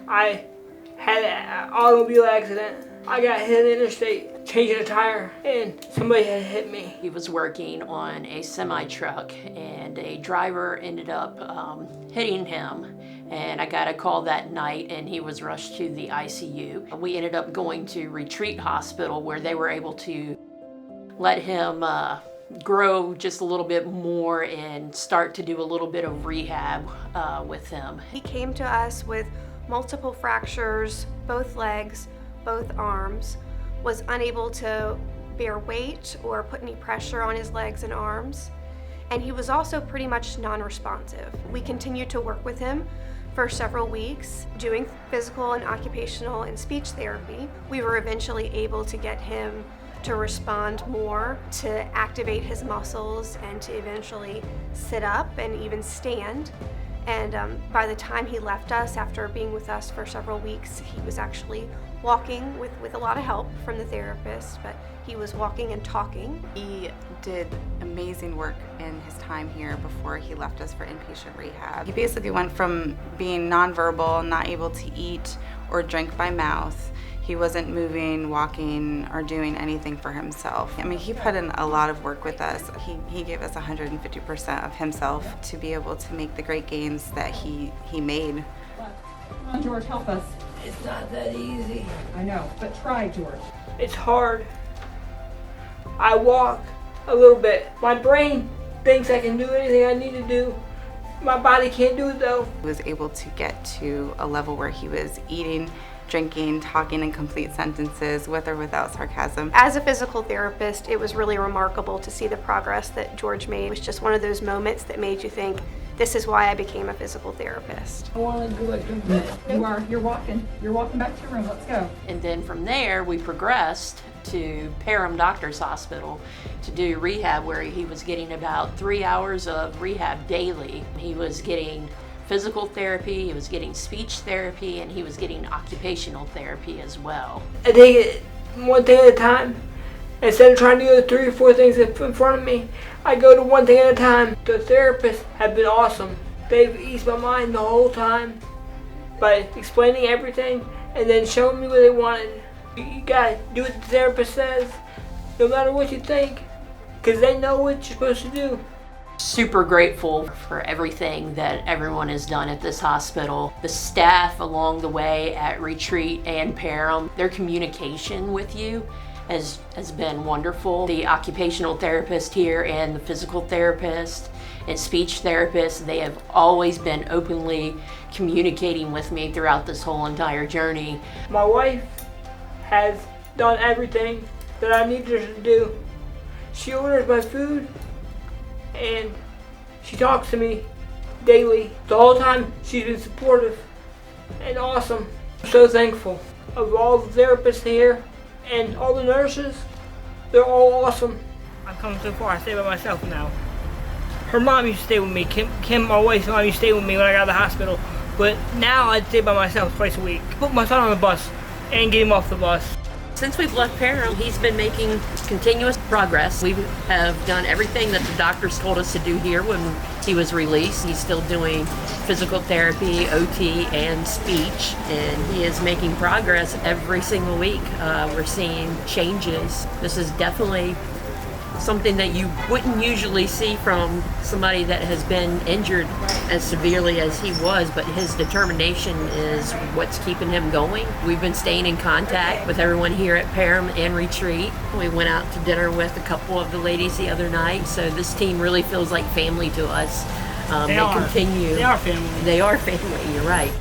I had an automobile accident. I got hit in the interstate, changing a tire, and somebody had hit me. He was working on a semi-truck, and a driver ended up hitting him. And I got a call that night, and he was rushed to the ICU. We ended up going to Retreat Hospital, where they were able to let him grow just a little bit more and start to do a little bit of rehab with him. He came to us with multiple fractures, both legs, both arms, was unable to bear weight or put any pressure on his legs and arms, and he was also pretty much non-responsive. We continued to work with him for several weeks, doing physical and occupational and speech therapy. We were eventually able to get him to respond more, to activate his muscles, and to eventually sit up and even stand. And by the time he left us, after being with us for several weeks, he was actually walking with a lot of help from the therapist, but he was walking and talking. He did amazing work in his time here before he left us for inpatient rehab. He basically went from being nonverbal, not able to eat or drink by mouth. He wasn't moving, walking, or doing anything for himself. I mean, he put in a lot of work with us. He gave us 150% of himself to be able to make the great gains that he made. Come on, George, help us. It's not that easy. I know, but try, George. It's hard. I walk a little bit. My brain thinks I can do anything I need to do. My body can't do it though. He was able to get to a level where he was eating, drinking, talking in complete sentences with or without sarcasm. As a physical therapist, it was really remarkable to see the progress that George made. It was just one of those moments that made you think, this is why I became a physical therapist. I want to go back to bed. You're walking. You're walking back to your room. Let's go. And then from there, we progressed to Parham Doctors Hospital to do rehab, where he was getting about 3 hours of rehab daily. He was getting physical therapy, he was getting speech therapy, and he was getting occupational therapy as well. I take it one thing at a time. Instead of trying to do 3 or 4 things in front of me, I go to one thing at a time. The therapists have been awesome. They've eased my mind the whole time by explaining everything and then showing me what they wanted. You gotta do what the therapist says, no matter what you think, because they know what you're supposed to do. Super grateful for everything that everyone has done at this hospital. The staff along the way at Retreat and Parham, their communication with you has been wonderful. The occupational therapist here and the physical therapist and speech therapist, they have always been openly communicating with me throughout this whole entire journey. My wife has done everything that I needed her to do. She orders my food and she talks to me daily. The whole time she's been supportive and awesome. I'm so thankful of all the therapists here and all the nurses. They're all awesome. I've come so far, I stay by myself now. Her mom used to stay with me. Kim, my wife's mom, used to stay with me when I got out of the hospital. But now I stay by myself twice a week. Put my son on the bus and get him off the bus. Since we've left Parham, he's been making continuous progress. We have done everything that the doctors told us to do here when he was released. He's still doing physical therapy, OT, and speech, and he is making progress every single week. We're seeing changes. This is definitely something that you wouldn't usually see from somebody that has been injured as severely as he was, but his determination is what's keeping him going. We've been staying in contact with everyone here at Parham and Retreat. We went out to dinner with a couple of the ladies the other night, so this team really feels like family to us. They continue. They are family. They are family, you're right.